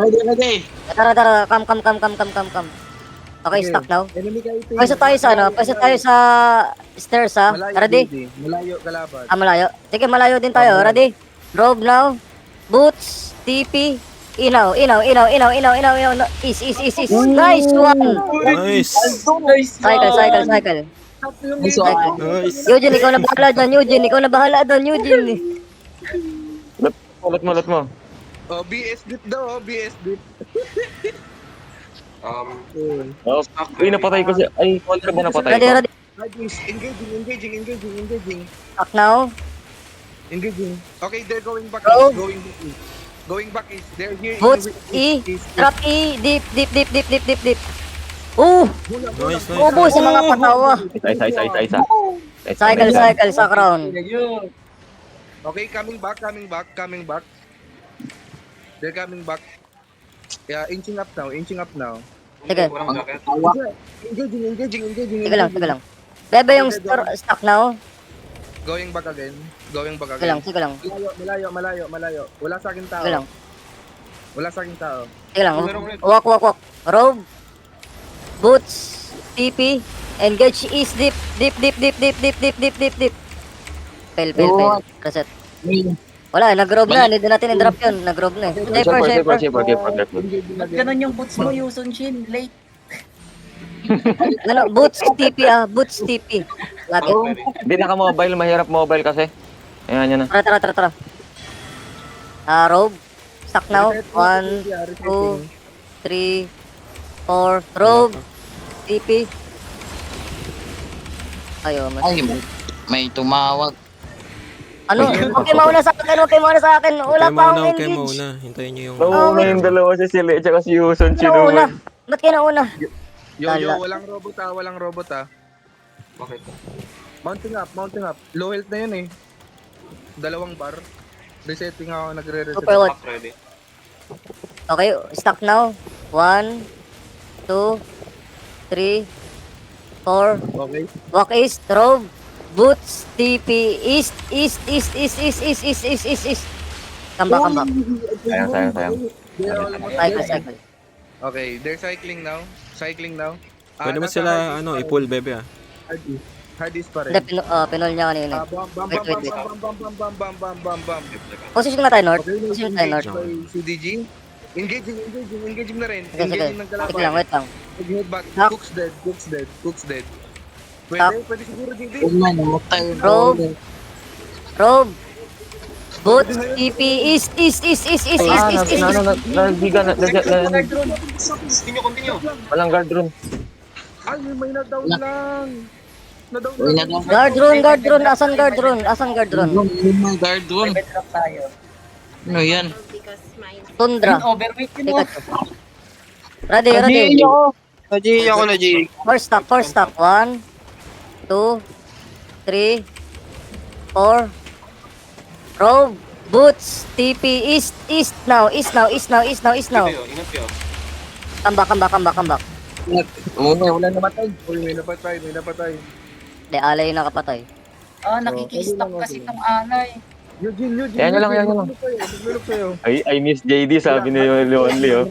Ready. Tara. Come. Okay, Okay. stuck now. Enemy kayo, team. Pwesto tayo sa ano? Pwesto tayo sa stairs ha. Malayo, Ready? JD. Malayo kalaban. Malayo. Sige, malayo din tayo. Oh, Ready? Robe now. Boots. TP. Inaw. No. Is. Nice one. Nice. Cycle. Nice one. Nice. Eugene, ikaw na bahala doon, Eugene. Ulat mo. Oh, BS dip daw, BS dip. Oh, napatay ko siya. Ay, wala ba napatay ko? Ready. Engaging. Stuck now. Engaging. Okay, they're going back Go. east. Going back east. They're here. Boots. in E. east. Drop E. Deep. Nice. Ubus sa mga patawa. Isa. Cycle sa crown. Okay, coming back. They're coming back. Yeah, inching up now. Sige. Engaging. Sige lang. Bebe yung stuck now. Going back again. Sige lang. Malayo. Wala sa akin tao. Sige lang. Walk. Robe. Boots. TP. Engage is deep. Fail. Reset. Wala, nag-robe na. Hindi natin i-drop yun. Nag-robe na. Shaper. Ganon yung boots mo, Yusun Shin. Late. Ano, boots TP. Lagi. Hindi naka-mobile, mahirap mobile kasi. Ayan, yan na. Tara. Robe. Stuck now. 1, 2, 3, 4. Robe. TP. Ayo, May tumawag. ano? Okay, mauna sa akin. Wala pa akong Okay engage. muna. Hintayin nyo yung... Nauna yung dalawa si Sili at saka si Yuson Nauna. Ba't kayo nauna? Yo, walang robot ah. Bakit? Mounting up. Low health na yun eh. 2 bar. Resetting ako, nagre-reset. Super what? Okay, stuck now. 1, 2, 3, 4. Okay. Walk east, robe, boots, TP, east. Come back. Sayang. Cycle. Okay, they're cycling now. Pwede mo sila, i-pull, bebe ah. Hard is pa rin. Hindi, pinol niya kanina. Wait. Bam. Position na tayo north. Okay, CDG. Engaging na rin. Sige. Engaging ng kalaban. Wait lang. Headback. Knock. Cook's dead. Knock. Pwede siguro JD. Robe, boots, TP, east. Nagbiga na. Walang guard room. Ay, may na-down lang. Guard rune. Asan guard rune? Guard doon. Drop tayo. Ano yan? Tundra. Overweight yun oh. Ready. Ako na, G. First stop. 1, 2, 3, 4. Robe, boots, TP, east now. Come back. Wala namatay. Uy, may napatay. Hindi, alay yung nakapatay. Nakikistop kasi itong alay. Eugene. Yan lang. Maglulok sa'yo. I miss JD, sabi ni Lonely, oh.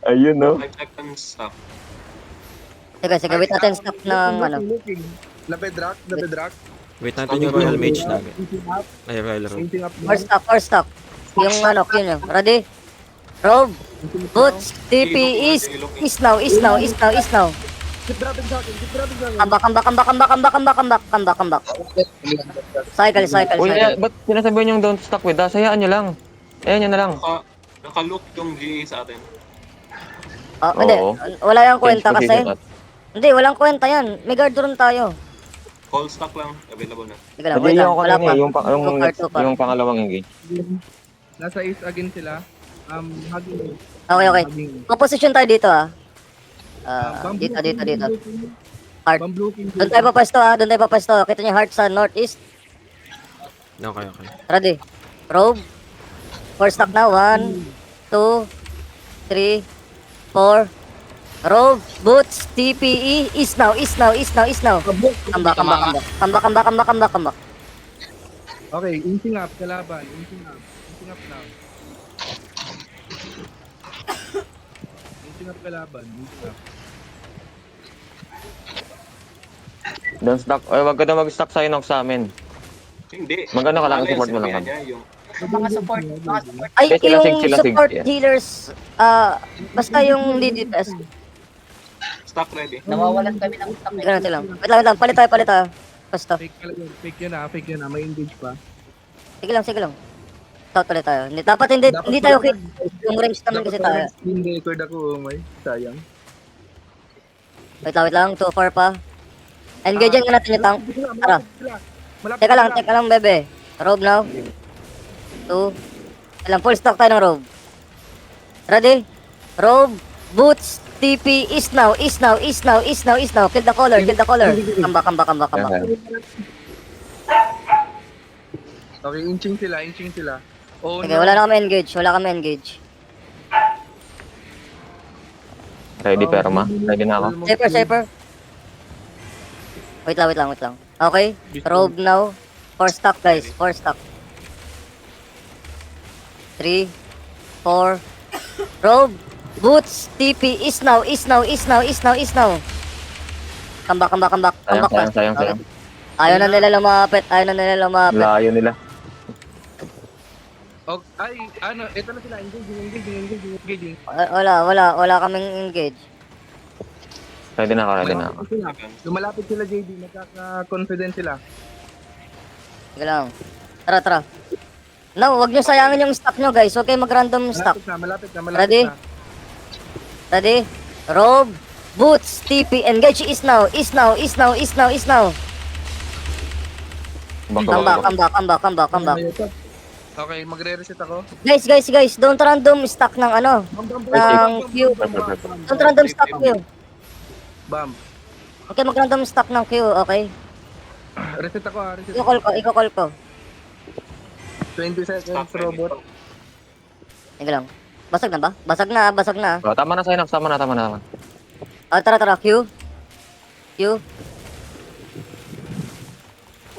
Ayun, no? Sige, wait natin stop ng ano. Na bedrock. Wait natin yung Royal Mage namin. Ay, Royal Room. Inching up now. First stop. Yung ano, yun. Ready? Robe, boots, TP, east now. Keep dropping sa akin. Come back. Cycle. Uy, ba't sinasabihan yung don't stuck with us? Hayaan nyo lang. Ayan, yun na lang. Nakalook yung GA sa atin. Hindi, Oo. wala yung kwenta Change kasi. position at- Hindi, walang kwenta yan. May guard rune tayo. Call stock lang, available na. Sige lang, wait Pwede lang. ako Wala kanina pa. eh, Two par. yung pangalawang engage. Nasa east again sila. Hugging. Okay. Composition tayo dito ah. Bamboo Dito. king. Heart. Bamboo king. Doon tayo papasto. Kita niyo heart sa northeast. Okay. Ready? Robe. First stop na. 1, 2, 3, 4. Robe, boots, TPE, east now. Come back. Okay, inching up kalaban. Inching up now. mounting up kalaban. Don't stock. Ay, wag ka na mag-stock sa Inox sa amin. Hindi. Magano ka lang, Wala, support mo lang sabihan niya, yung Mga support. Mga support. Ay, Sila yung sig, sila sig, support yeah. healers, basta yung lead DPS. stock ready. Nawawalan kami ng stock. Ganun lang. Wait lang. Palit tayo. Basta. Fake pala yun. Fake yun ah. May engage pa. Sige lang. Start ulit tayo. Dapat hindi tayo hit. Yung range naman kasi tayo. Hindi record ako, may. Sayang. Wait lang. Too far pa. Engage nga natin yung tank. Tara. Malapit Teka lang, bebe. Robe now. 2. Full stock tayo ng robe. Ready? Robe. Boots. TP. East now. Kill the color. Come back. Okay, inching sila. Oh, Okay, wala na kami engage. Ready, pero ma. Ready na ako. Saper. Wait lang. Okay, robe now. 4 stock, guys. 4 stock. 3, 4. Robe. Boots. TP. East now. Come back. Sayang. Okay. Ayaw na nila lumapit. Layo nila. Oh, ay, ano, ito na sila. Engaging. Wala kaming engage. Ready na ako. Lumalapit sila, JD. Nagkaka-confident sila. Sige lang. Tara. No, wag nyo sayangin yung stock nyo, guys. Okay, mag-random stock. Malapit na. Ready? Robe. Boots. TP. Engage. East now. Come back. Okay, magre-reset ako. Guys, don't random stock ng Q. Don't random stock Q. Bam. Okay, mag-random stock ng Q, okay? Reset ako ha, reset. Iko-call ko. 20 seconds, robot. Sige lang. Basag na ba? Basag na. Oh, tama na sa Inox. Tama na. Tara, Q.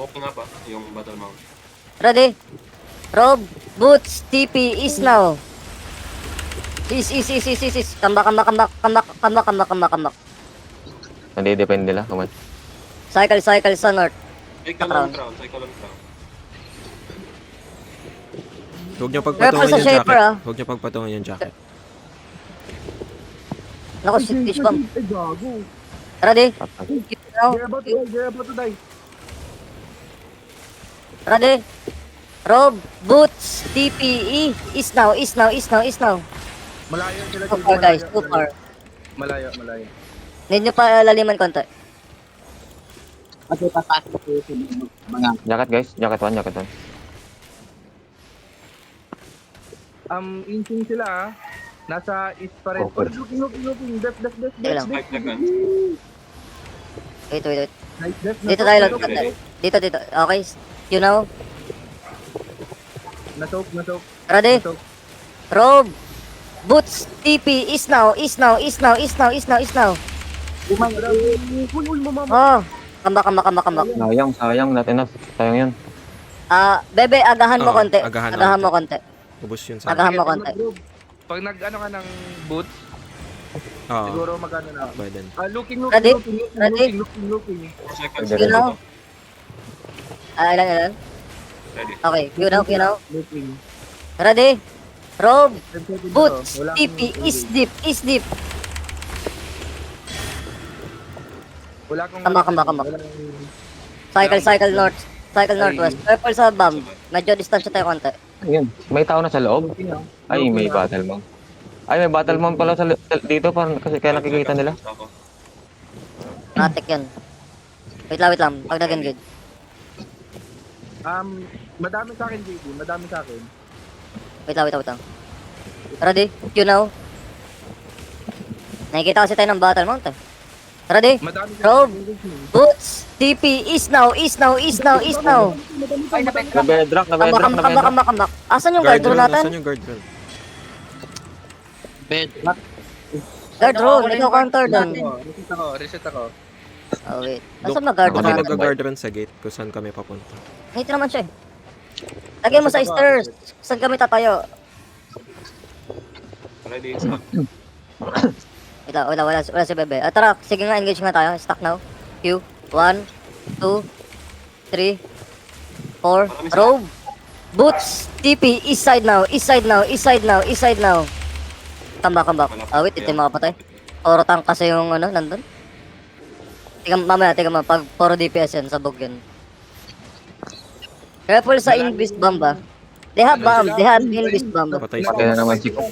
Walk nga pa, yung battle mount. Ready? Robe, boots, TP, is now. Is. Come back. Hindi, depende nila. Come on. Cycle sa north. Cycle on crown. Huwag niyo Purple pagpatungan sa yung shaper, jacket. Huwag niyo pagpatungan yung jacket. Naku, fish bomb. Ay, gago. Ready? Q now. They're about to die. Ready? Robe, boots, TPE, is now. Malayo sila. Too far, guys. Too far. Malayo. Need nyo pa laliman konti. Jacket, guys. Jacket 1. Inching sila ha. Nasa east pa rin. Okay. Looking. Def. Sige lang. Spike na gun. Wait. Nice def. Dito tayo lang. Dito. Okay. You know? Nasoak. Ready? Robe, boots, TP, is now. Oh, kambak. Sayang. Not enough. Sayang yun. Bebe, agahan mo Oo, konti. agahan mo konti. Ubus yun sa Agahan mo konti. Pag nag-ano ka ng boots, Oo. siguro magano na. By then. Looking. Ready? Looking. 4 seconds. You know? Ilan? Ready. Okay, you know. Looking. Ready? Robe, boots, Wala TP, akong- is deep. Wala akong... Kambak. Cycle northwest. Purple sa bomb. Medyo distansya tayo konti. Ayun. May tao na sa loob. Ay, may battle mount. Ay, may battle mount pala dito. Parang kasi kaya nakikita nila. Matik yan. Wait lang. Pag nag-engage. Madami sa akin, JD. Wait lang. Ready? You know? Nakikita kasi tayo ng battle mount eh. Ready? Madami sa Robe, akin. boots, TP, is now. Ay, napet. Na-bedrock. Kambak. Asan yung guard rule natin? Saan yung guard rule? Guard rule, ikaw counter doon. Reset ako. Oh wait, asan na guard Ako rule na natin? mag-guard run sa gate kung saan kami papunta. Hit naman siya eh. Lagyan mo sa stairs. Saan kami tatayo? Ready, stock. Wala si Bebe. Tara, sige nga, engage nga tayo. Stack now. Q. 1, 2, 3, 4. Robe. Boots. TP. East side now. Come back. Wait, ito yung makapatay. Puro tank kasi yung nandun. Tiga mo. Pag puro DPS yan, sabog yan. Careful sa Invis bomb ba? They have Invis bomb. Patay Patay na naman si Cook.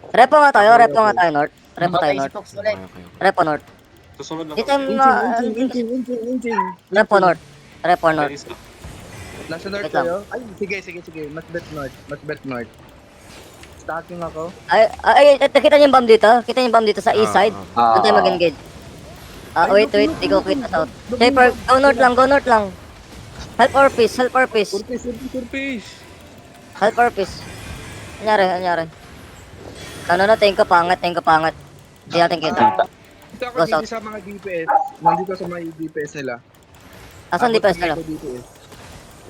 Repo nga tayo, North. Repo tayo, Patay si North. Fox ulit. Repo, North. Susunod lang. Dito yung Repo, North. Ready, stop. Nasa north Wait lang. kayo? Ay, sige. Mas bet north. Stacking ako. Ay, kita niyo yung bomb dito? Kita niyo yung bomb dito sa east side? Doon tayo mag-engage. Wait, di ko kita south. Shaper, go north lang. Help our piece. Anyari. Tingin ko pangat. Hindi natin kita. Dito ako Go south. sa mga DPS. Nandito sa mga DPS nila. Asan DPS nila? DPS.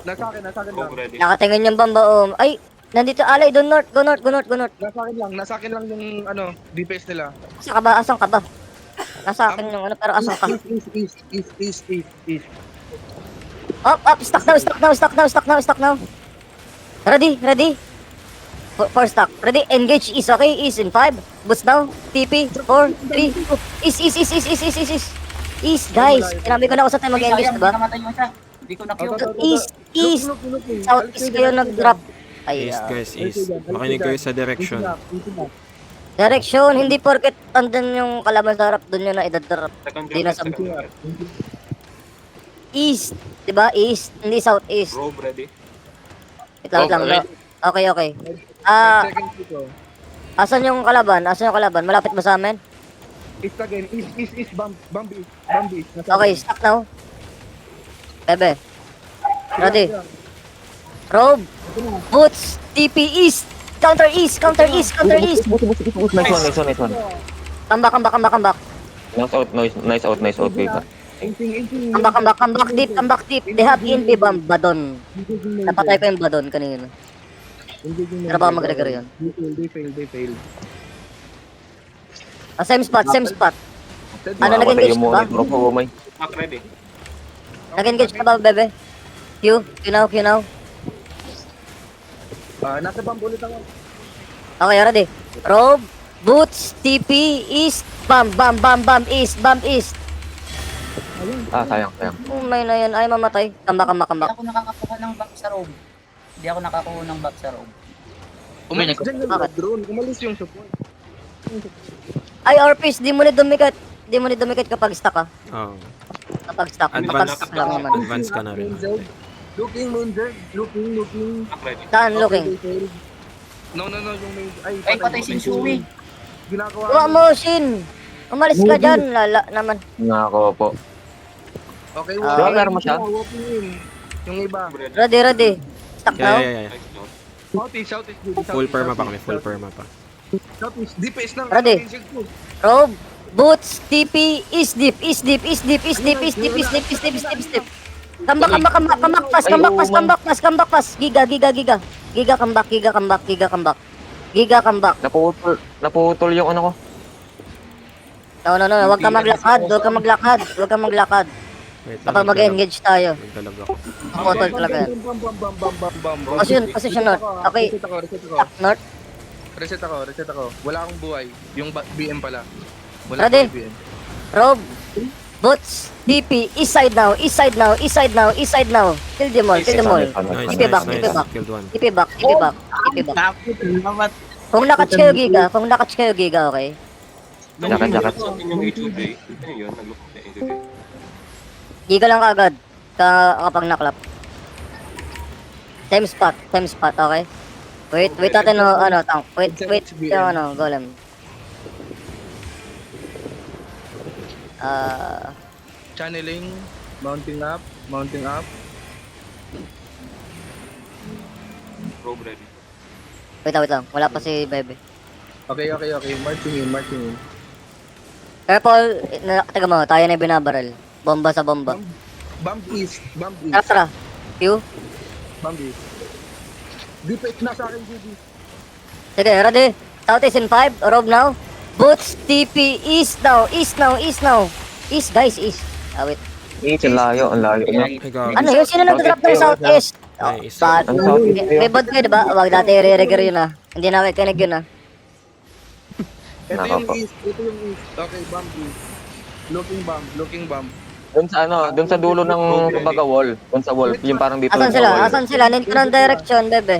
Nasa akin Rogue lang. ready. Nakatingin yung bomba. Ay, nandito alay, doon north. Go north. Nasa akin lang yung DPS nila. Asan ka ba? Nasa akin yung pero asan ka? East. Up, stock now. Ready. For stock. Ready, engage east, okay? East in 5. Boost now. TP, 4, 3, 2. East. East, guys. Sinabi ko na ako sa tayo mag-engage, diba? Namatay mo siya. Hindi ko na-Q. East. South east kayo nag-drop. East, guys, east. Makinig kayo sa direction. Direction, hindi porket andun yung kalaban sa harap, dun yun na idadrop. Second Di na sa second. East, diba? East, hindi southeast. Rogue ready. Wait lang. Okay. Second dito. Asan yung kalaban? Malapit ba sa amin? East again. East. Bomb east. Okay, stock now. Bebe. Ready. Robe. Boots. TP East. Counter East. Nice one. Come back. Nice out, wait pa. Come back deep. They have NP bomb. Badon. Napatay ko yung Badon kanina. Pero baka mag-regre yun. They failed. Same spot. Ano, Makamatay nag-engage yung ka ba? monitor ko, umay. Stock ready. Nag-engage ka ba, Bebe? Q now. Nasa bomb ulit ako. Okay, ready. Robe. Boots. TP East. Bam. East. Sayang. May na yan. Ay, mamatay. Come back. Hindi ako nakakakuha ng back sa robe. Umalis dyan yung drone. Umalis yung support. Ay, Orpis, di mo ni dumikit kapag stuck ka. Oh. Kapag stuck lang naman. Advance ka na rin. Looking. Stock ready. Saan looking? No, yung main. Ay, patay si Shui. Ginagawa. Huwag mo, Shin! Umalis ka dyan, lala naman. Nako po. Okay, Driver mo siya? walking in. Yung iba. Rogue ready. Ready. Stuck now? Yeah. Nice note. Southeast. Full perma pa kami, full perma pa. Southeast. DPS lang. Ready. Robe, Boots, TP, East deep. Come back pass. Giga, come back. Naputol yung ano ko. No, wag ka maglakad. Wait lang, Kapag mag-engage tayo. Magdalag ako. Putol talaga yan. Position north. Okay. Reset ako. Wala akong buhay. Yung BM pala. Wala Ready? akong BM. Robe, Boots, TP, east side now. Kill them all. Nice. TP back. Killed one. TP back. Kung nakatch kayo, Giga, okay? Jacket. Suotin yung HOJ. Ayun, nag-look na HOJ. Giga lang kaagad. Kapag naklap. Same spot, okay? Wait natin tank. Wait, yung golem. Channeling. Mounting up. Rogue ready. Wait lang. Wala pa si Bebe. Okay. Marching in. Careful. Teka mo, tayo na yung binabaril. Bomba sa bomba. Bomb east. Tara. Q. Bomb east. DPS na sa akin, GG. Sige, ready? Southeast in 5. Robe now. Boots, TP, east now, east now, east now. East, guys, east. Ah, wait. Ang layo, ang layo. Ay, gago. Ano yun? Sino nag-drop ng southeast? Oh, Ay, east. bad. Ang southeast May bad kayo, diba? Huwag dati i-re-regger yun ah. Hindi na kikinig yun ah. Ito Nako yung po. east. Ito yung east. Okay, bomb east. Looking bomb. Looking bomb. Doon sa ano, doon sa dulo ng kumbaga wall. Doon sa wall, yung parang dito. Asan sa sila? wall. Asan sila? Nandito ng direction, bebe.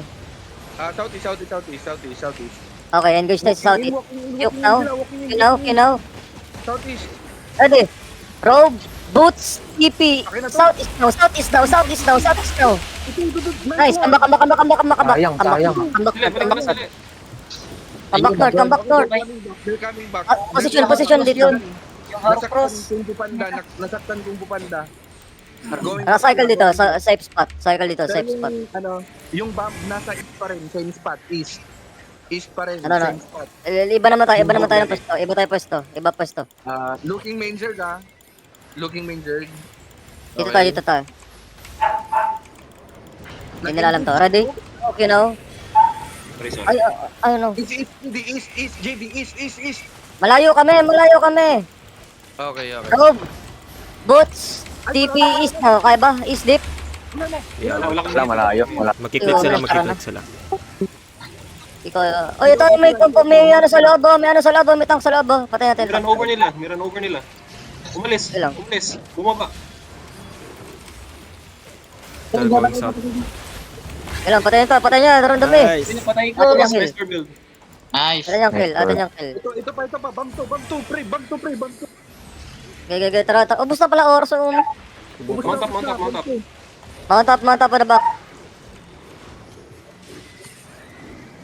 Southeast, southeast, southeast, southeast, southeast. Okay, engage tayo sa southeast. Yuk now. Kinaw. Southeast. Ready. Robe, boots, TP. Southeast now, southeast now, southeast now, southeast now. Nice, comeback. Sayang. Comeback north. They're coming back. Position dito. Yung Haro Nasaktan Cross. kung pupanda. Nasaktan kung pupanda. Going Cycle dito, sa safe spot. Cycle dito, safe spot. Yung bomb nasa east pa rin, same spot, east. East pa rin, Ano, same spot. Iba naman tayo ng pwesto. Iba tayo pwesto. Iba pwesto. Looking manger ka. Looking manger. Dito tayo. Hindi nila alam to. Ready? Okay now. Sorry, sorry. Ay, ano. East, JB, east. Malayo kami. Okay. Robe, boots, TP, east now. Kaya ba? East deep? Wala kang Wala, malayo. Wala. Magkiklik sila. Ikaw, ito may ano sa loob, may tank sa loob. Patay natin. Miran over nila. Umalis. Ilang? Bumaba. They're going south. Ilang, patay niya, daron dami. Nice. Pinapatay ko. Oh, Atras, kill. master build. Nice. Atin yung kill. Ito pa, bomb to, pre. Gaya, tara. Ubus na pala oras yung Mount up. mount up at the back.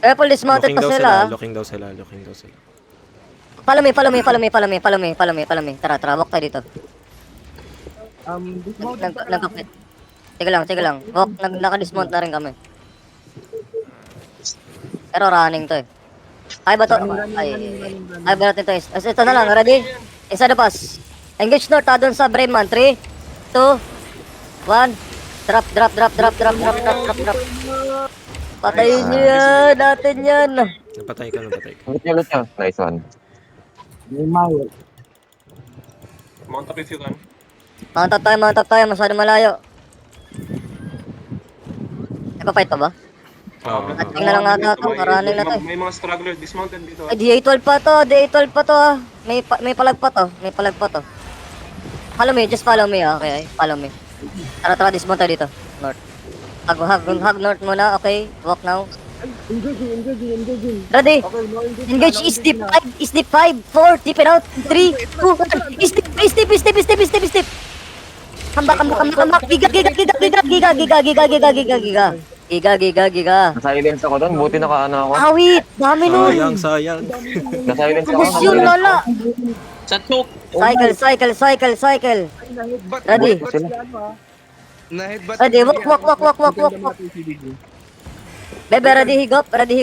Careful, dismounted pa sila. Looking daw sila. Follow me. Tara, walk tayo dito. Nagkapit. Sige lang. Walk, naka-dismount na rin kami. Pero running to eh. Ay ba to? Ay ba natin to? Ito na lang, ready? Inside the pass. Engage north, doon sa Bremen. 3, 2, 1. Drop. Patayin niyo yan, natin yan. Napatay ka. Lut niya. Nice one. Mount up if you can. Mount up tayo, masyado malayo. Nagpa-fight pa ba? Ating na lang ata ito, running na to. May mga struggler dismounted dito. Ay, D812 pa to ah. May palag pa to. Follow me, just follow me ah. Okay, follow me. Tara, dismount tayo dito. North. Hug north muna, okay? Walk now. Ready? Engage east deep 5, 4, deep it out. 3, 2, 1. East deep. Come back. Giga. Silence ako doon, buti nakaano ako. Awit, dami nun. Sayang. Na-silence ako. Ubus yun, lala. Sa choke. Cycle. Ready? Na-headbutt. Ready, walk. Bebe, ready higop. Hindi.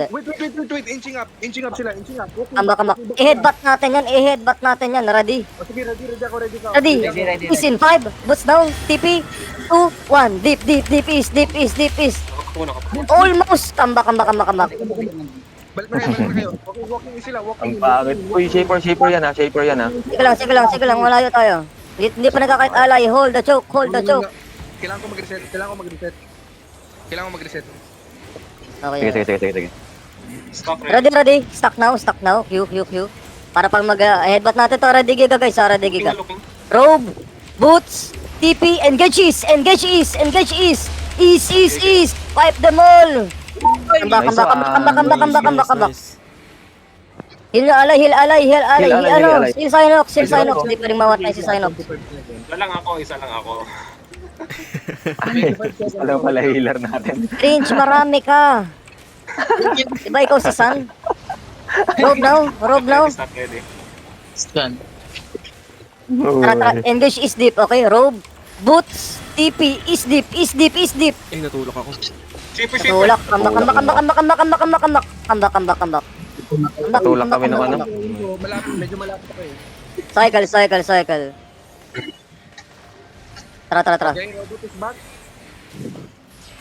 Wait. Inching up sila. Kambak. I-headbutt natin yan. Ready? Sige, ready ako. Ready? Ready. Is in 5. Boots down. TP. 2, 1. Deep east. Nakapo. Almost. Kambak. Balik na kayo. Okay, walking sila. Ang pangit. Uy, shaper yan ha. Sige lang. Malayo tayo. Hindi pa nagkakait alay. Hold the choke. Kailangan ko mag-reset. Okay. Sige. Stop right. Ready. Stuck now. Q. Para pag mag-headbutt natin to. Ready giga guys. Ready giga. Looking. Robe. Boots. TP. Engage east. East. Wipe them all. Kambak. Heal alay. Si Synox. Hindi pa rin mamatay si Synox. Isa lang ako. Alam pala healer natin. Cringe, marami ka. Diba ikaw si San? Robe now. Stop ready. Stun. Tara. Engage is deep, okay? Robe. Boots. TP. Is deep. Eh, natulog ako. Shaper. Tulak. Kambak. Tulak kami ng ano. Medyo malapit ako eh. Cycle. Tara. Okay, robot is back.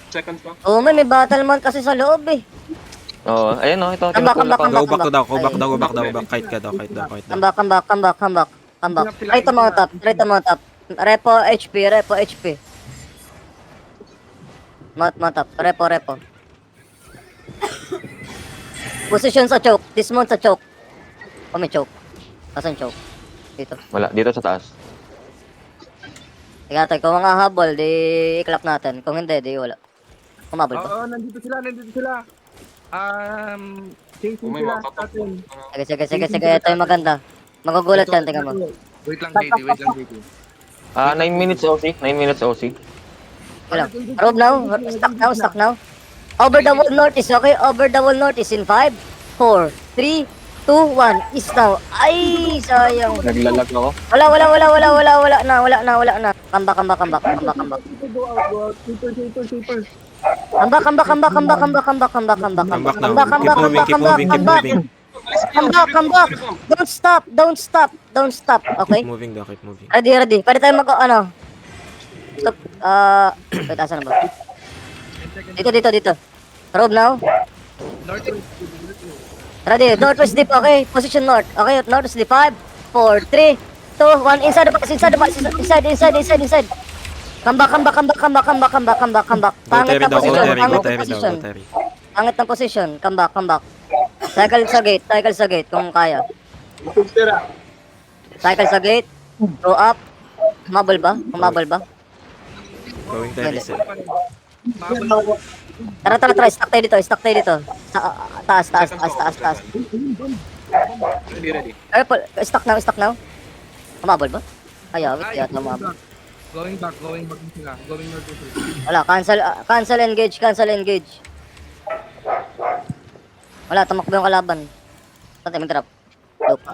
Seconds pa. Oh, may battle man kasi sa loob eh. Oo, ayun o, ito. Come back, come back, come Go back, back to daw, go Ay. back daw, go back daw, go back. Kite ka daw, kite daw, kite daw. Come back, come back, come back, come back. Come back. Try to mount up, try to mount up. Repo HP, repo HP. Mount up, repo. Position sa choke, dismount sa choke. Oh, may choke. Asan choke? Dito. Wala, dito sa taas. Tingnan tayo, kung mga habol, di i-clap natin. Kung hindi, di wala. Kumabol ba? Oo, nandito sila. Chasing Kung may sila mga sa atin. Sige. Ito yung maganda. Magugulat yan, tingnan mo. Wait lang, JT. 9 minutes OC, 9 minutes OC. Wala. Rob now. Stuck now. Over the wall north is okay. Over the wall north is in 5, 4, 3, 2, 1. Is now. Ay, sayang. Naglalag ako. Wala na. Come back. Go out. Super. Come back now. Come back. Don't stop. Okay? Keep moving daw, keep moving. Ready. Pwede tayo Stop. Wait, asan na ba? Dito. Rob now. Ready, northwest deep, okay? Position north. Okay, northwest deep. 5, 4, 3, 2, 1. Inside the box. Inside. Come back. Pangit Terry na daw, go position. Terry, go Pangit na Terry daw, position. go Terry. Pangit na position. Come back. Cycle sa gate kung kaya. Cycle sa gate. Go up. Humabol ba? Going Terry, sir. Tara. Stuck tayo dito. Taas. Ready. Stuck now. Humabol ba? Ayaw, yata humabol. Going back sila. Going north sila. Wala, cancel engage. Wala, tumakbo yung kalaban. Tatay, mag-drop. Lupa.